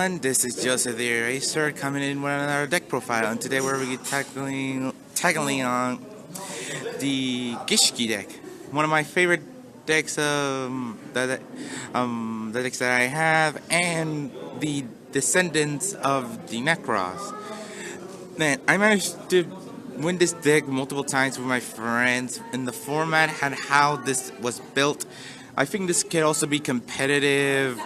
everyone, this is Joseph the Eraser coming in with another deck profile, and today we're going to be tackling on the Gishki deck. One of my favorite decks, the decks that I have, and the descendants of the Necros. Man, I managed to win this deck multiple times with my friends, and the format and how this was built. I think this can also be competitive,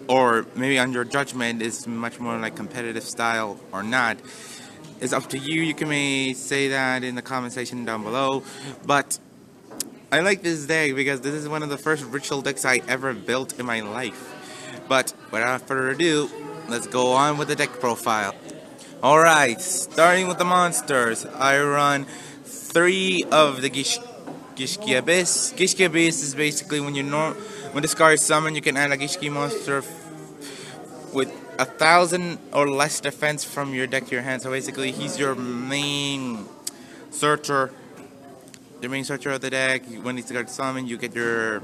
or maybe on your judgment is much more like competitive style or not. It's up to you. You can may say that in the comment section down below. But I like this deck because this is one of the first ritual decks I ever built in my life. But without further ado, let's go on with the deck profile. Alright, starting with the monsters, I run 3 of the Gishki Abyss. Gishki Abyss is basically when this card is summoned, you can add a Gishki monster with 1,000 or less defense from your deck to your hand. So basically, he's your main searcher. The main searcher of the deck. When he's got summoned, you get your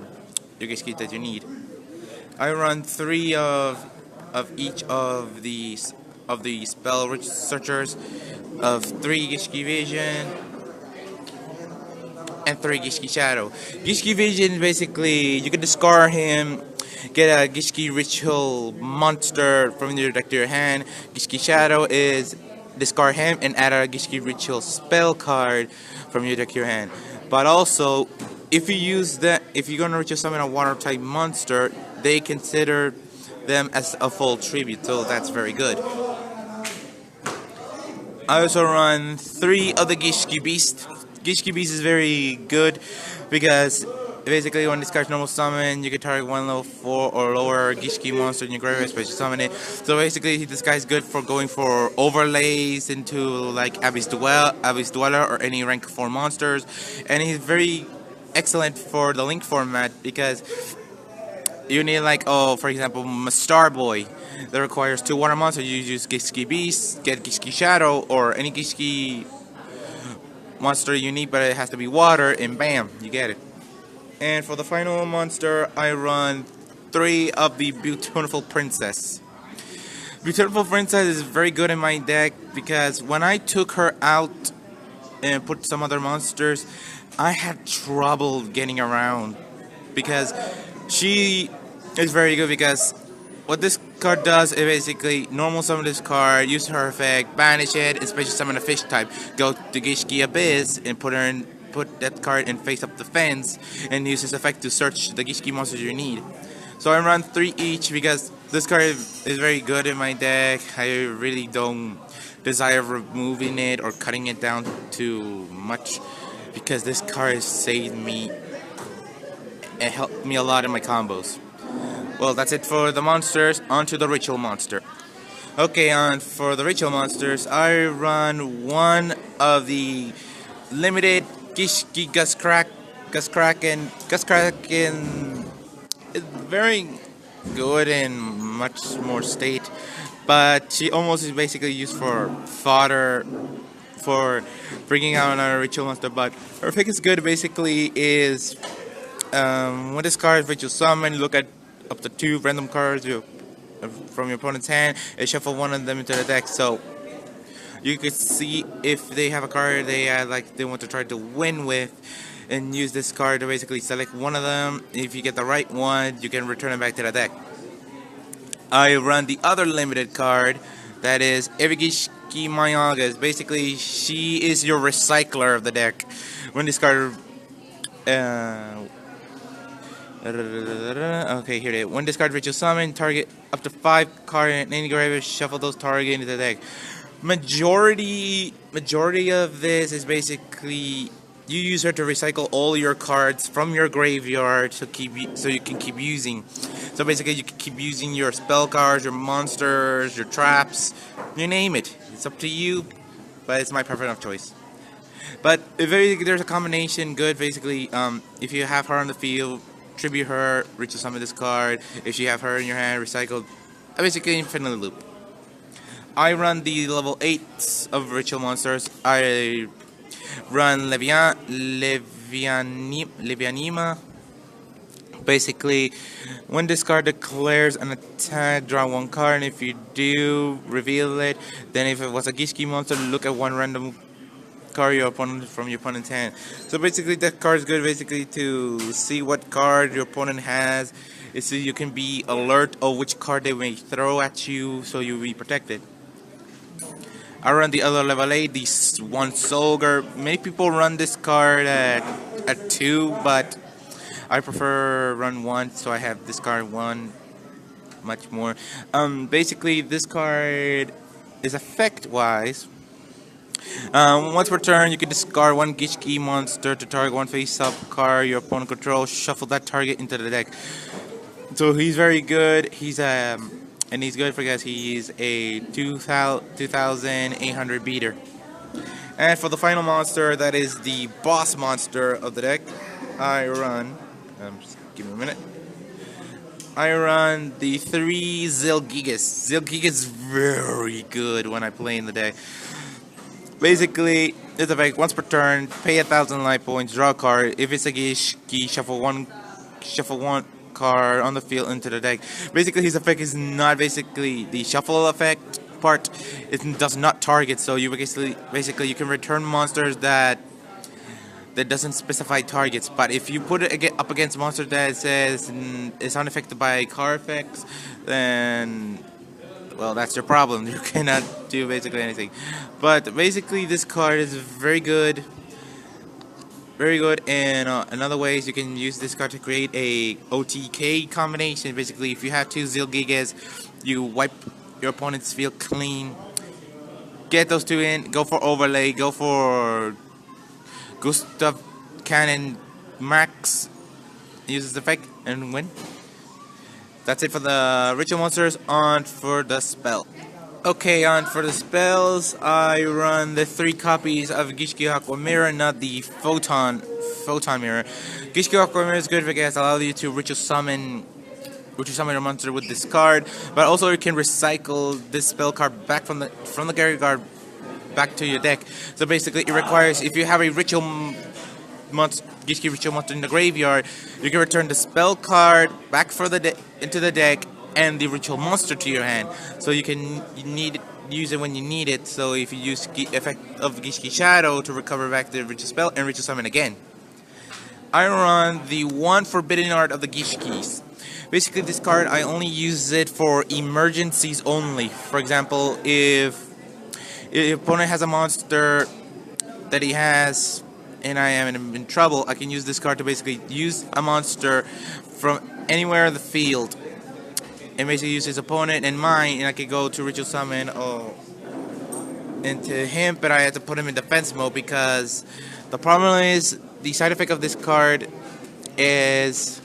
Gishki that you need. I run 3 of each of the spell rich searchers, of 3 Gishki Vision and 3 Gishki Shadow. Gishki Vision, basically, you can discard him, get a Gishki Ritual monster from your deck to your hand. Gishki Shadow is discard him and add a Gishki Ritual spell card from your deck to your hand. But also, if you're gonna ritual summon a water type monster, they consider them as a full tribute, so that's very good. I also run 3 of the Gishki Beast. Gishki Beast is very good because basically when this card's normal summon, you can target 1 level 4 or lower Gishki monster in your graveyard, special summon it. So basically this guy's good for going for overlays into like Abyss Dweller or any rank 4 monsters. And he's very excellent for the Link format because you need like, for example, Star Boy that requires 2 water monsters. You use Gishki Beast, get Gishki Shadow, or any Gishki monster you need, but it has to be water, and bam, you get it. And for the final monster, I run 3 of the Beautiful Princess. Beautiful Princess is very good in my deck because when I took her out and put some other monsters, I had trouble getting around because she is very good. Because what this card does is basically normal summon this card, use her effect, banish it, and special summon a fish type. Go to Gishki Abyss and put that card in face up the fence and use this effect to search the Gishki monsters you need. So I run 3 each because this card is very good in my deck. I really don't desire removing it or cutting it down too much because this card saved me and helped me a lot in my combos. Well, that's it for the monsters. On to the ritual monster. Okay, for the ritual monsters, I run 1 of the limited Gishki Guskraken. Guskraken is very good in much more state, but she almost is basically used for fodder for bringing out another ritual monster. But her pick is good. Basically, is when this card is ritual summon, look at up to 2 random cards from your opponent's hand and shuffle 1 of them into the deck. So you could see if they have a card they want to try to win with, and use this card to basically select 1 of them. If you get the right one, you can return it back to the deck. I run the other limited card, that is Gishki Mayagas. Basically, she is your recycler of the deck. When this card okay, here it is. When this card ritual summon, target up to 5 cards in any graveyard, shuffle those target into the deck. Majority of this is basically you use her to recycle all your cards from your graveyard so you can keep using. So basically, you can keep using your spell cards, your monsters, your traps, you name it. It's up to you, but it's my preference of choice. But there's a combination good. Basically, if you have her on the field, tribute her, ritual summon this card. If you have her in your hand, recycle. Basically, infinite loop. I run the level 8 of ritual monsters. I run Levianima. basically, when this card declares an attack, draw one card, and if you do, reveal it. Then if it was a Gishki monster, look at one random card from your opponent's hand. So basically, that card is good basically to see what card your opponent has. So you can be alert of which card they may throw at you, so you'll be protected. I run the other level 8, the one Soldier. Many people run this card at 2, but I prefer run 1, so I have this card 1 much more. Basically, this card is effect-wise. Once per turn, you can discard one Gishki monster to target one face-up card your opponent controls. Shuffle that target into the deck. So he's very good. And he's good because he's a 2,800 beater. And for the final monster, that is the boss monster of the deck, I run. Just give me a minute. I run the 3 Zilgigas. Zilgigas is very good when I play in the deck. Basically, it's effect once per turn, pay 1,000 life points, draw a card. If it's a Gishki, shuffle one card on the field into the deck. Basically, his effect is not basically the shuffle effect part. It does not target, so you basically you can return monsters that doesn't specify targets. But if you put it up against monsters that says it's unaffected by card effects, then well, that's your problem. You cannot do basically anything. But basically, this card is very good. Very good, and in other ways, you can use this card to create a OTK combination. Basically, if you have 2 Zilgigas, you wipe your opponent's field clean. Get those 2 in, go for overlay, go for Gustav Cannon Max, use this effect, and win. That's it for the ritual monsters. On for the spell. Okay, on for the spells, I run the 3 copies of Gishki Aqua Mirror, not the Photon Mirror. Gishki Aqua Mirror is good because it allows you to ritual summon your monster with this card, but also you can recycle this spell card back from the graveyard back to your deck. So basically, it requires, if you have a ritual monster, Gishki ritual monster in the graveyard, you can return the spell card back into the deck and the ritual monster to your hand, so you use it when you need it. So if you use effect of Gishki Shadow to recover back the ritual spell and ritual summon again. I run the 1 Forbidden Art of the Gishkis. Basically, this card I only use it for emergencies only. For example, if your opponent has a monster that he has and I am in trouble, I can use this card to basically use a monster from anywhere in the field and basically use his opponent and mine, and I could go to ritual summon into him, but I had to put him in defense mode because the problem is the side effect of this card is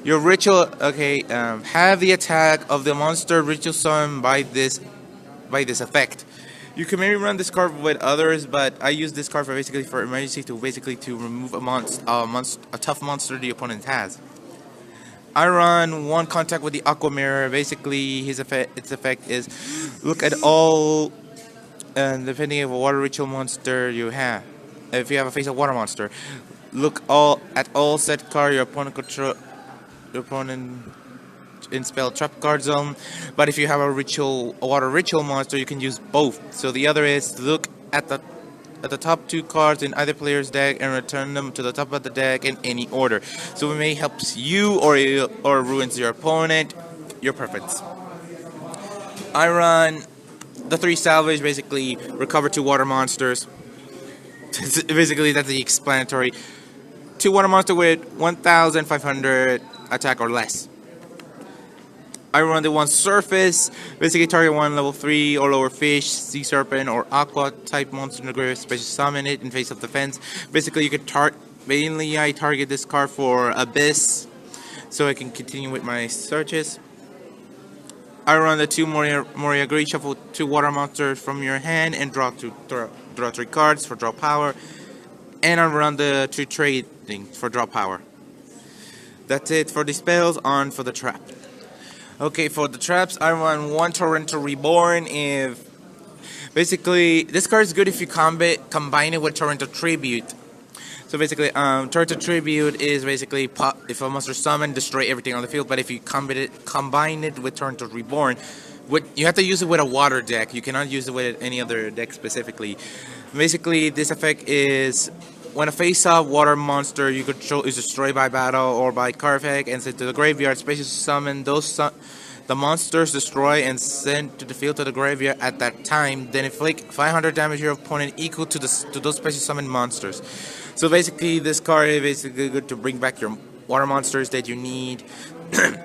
your ritual. Okay, have the attack of the monster ritual summon by this effect. You can maybe run this card with others, but I use this card for emergency to remove a tough monster the opponent has. I run 1 contact with the Aqua Mirror. Basically, its effect is look at all, depending on what water ritual monster you have. If you have a face of water monster, look at all set card your opponent in spell trap card zone. But if you have a water ritual monster, you can use both. So the other is look at the top 2 cards in either player's deck and return them to the top of the deck in any order. So it may helps you or ruins your opponent, your preference. I run the 3 salvage, basically recover 2 water monsters. Basically, that's the explanatory. 2 water monster with 1,500 attack or less. I run the 1 surface, basically target 1 level 3 or lower fish, sea serpent, or aqua type monster in the graveyard, special summon it in face of defense. Basically, you could mainly I target this card for Abyss, so I can continue with my searches. I run the 2 Moriagri, shuffle 2 water monsters from your hand and draw 3 cards for draw power. And I run the 2 trading for draw power. That's it for the spells. On for the trap. Okay, for the traps, I run 1 Torrential Reborn. Basically, this card is good if you combine it with Torrential Tribute. So basically, Turtle Tribute is basically if a monster summon, destroy everything on the field. But if you combine it with Turtle Reborn, you have to use it with a water deck. You cannot use it with any other deck specifically. Basically, this effect is when a face-up water monster you control is destroyed by battle or by card effect and sent to the graveyard, special summon the monsters destroy and send to the field to the graveyard at that time. Then inflict 500 damage to your opponent equal to those special summoned monsters. So basically, this card is basically good to bring back your water monsters that you need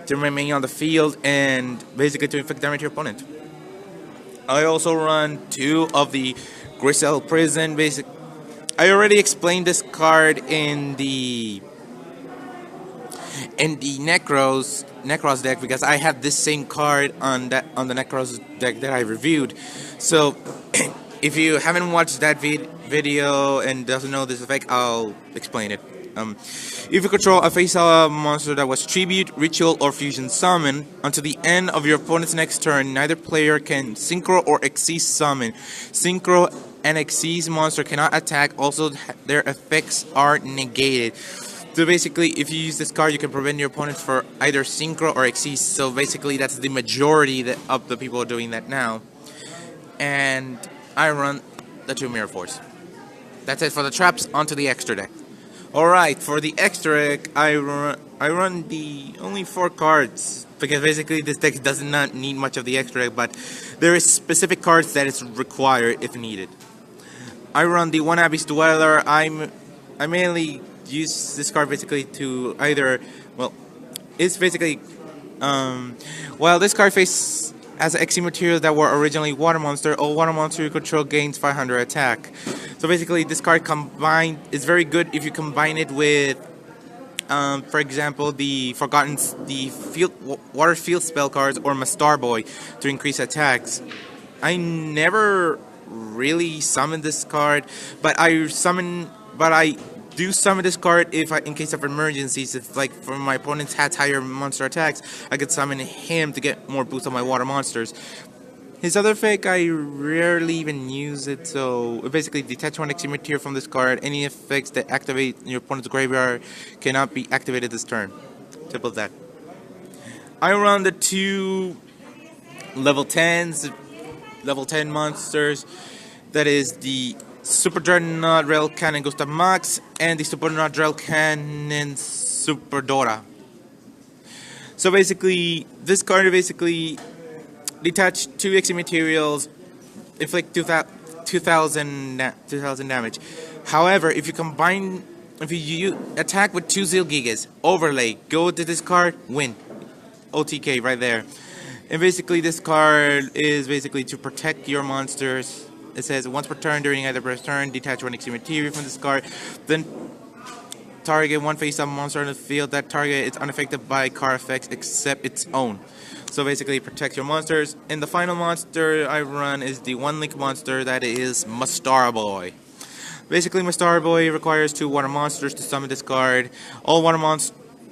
to remain on the field and basically to inflict damage to your opponent. I also run 2 of the Grisel Prison. I already explained this card in the Necros deck because I had this same card on the Necros deck that I reviewed. So if you haven't watched that video and doesn't know this effect, I'll explain it. If you control a face-up monster that was tribute, ritual, or fusion summon, until the end of your opponent's next turn, neither player can synchro or exceed summon. Synchro and exceed monster cannot attack. Also, their effects are negated. So basically, if you use this card, you can prevent your opponent for either synchro or exceed. So basically, that's the majority of the people doing that now. And I run the 2 Mirror Force. That's it for the traps. Onto the extra deck. Alright, for the extra deck, I run the only 4 cards. Because basically, this deck does not need much of the extra deck, but there is specific cards that is required if needed. I run the 1 Abyss Dweller. I mainly use this card basically to either, it's basically, this card face as XC materials that were originally water monster, all water monster you control gains 500 attack. So basically, this card combined is very good if you combine it with, for example, the water field spell cards or Mastar Boy to increase attacks. I never really summoned this card, but I do summon this card in case of emergencies. If like for my opponents had higher monster attacks, I could summon him to get more boost on my water monsters. His other effect, I rarely even use it, so basically detach 1 XC material from this card. Any effects that activate your opponent's graveyard cannot be activated this turn. Simple as that. I run the 2 level 10s, level 10 monsters. That is the Super Dreadnought Rail Cannon Gustav Max and the Super Dreadnought Rail Cannon Super Dora. So basically, this card basically detach 2 XC materials, inflict 2,000 damage. However, if you attack with 2 Zeal Gigas, overlay, go to this card, win. OTK right there. And basically, this card is basically to protect your monsters. It says once per turn during either press turn, detach 1 XC material from this card. Then target 1 face-up monster on the field. That target is unaffected by card effects except its own. So basically, protect your monsters. And the final monster I run is the 1-link monster that is Mastar Boy. Basically, Mastar Boy requires 2 water monsters to summon this card.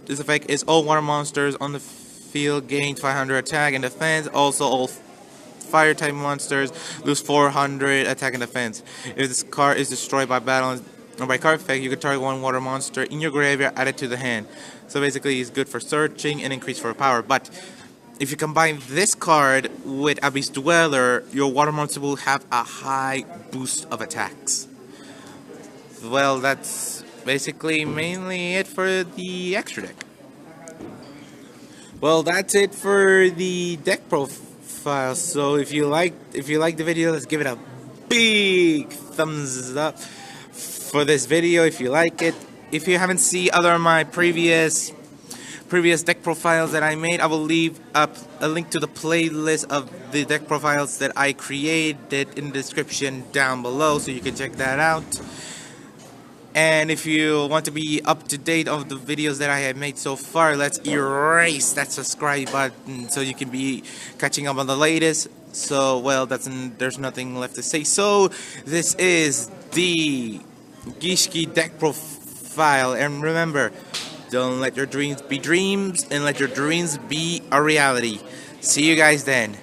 This effect is all water monsters on the field gain 500 attack and defense. Also, all fire type monsters lose 400 attack and defense. If this card is destroyed by battle or by card effect, you can target 1 water monster in your graveyard, add it to the hand. So basically, it's good for searching and increase for power. But if you combine this card with Abyss Dweller, your water monster will have a high boost of attacks. Well, that's basically mainly it for the extra deck. Well, that's it for the deck profile. So if you like the video, let's give it a big thumbs up for this video if you like it. If you haven't seen other of my previous deck profiles that I made, I will leave up a link to the playlist of the deck profiles that I created in the description down below, so you can check that out. And if you want to be up to date of the videos that I have made so far, let's erase that subscribe button so you can be catching up on the latest. So, well, there's nothing left to say. So, this is the Gishki deck profile. And remember, don't let your dreams be dreams, and let your dreams be a reality. See you guys then.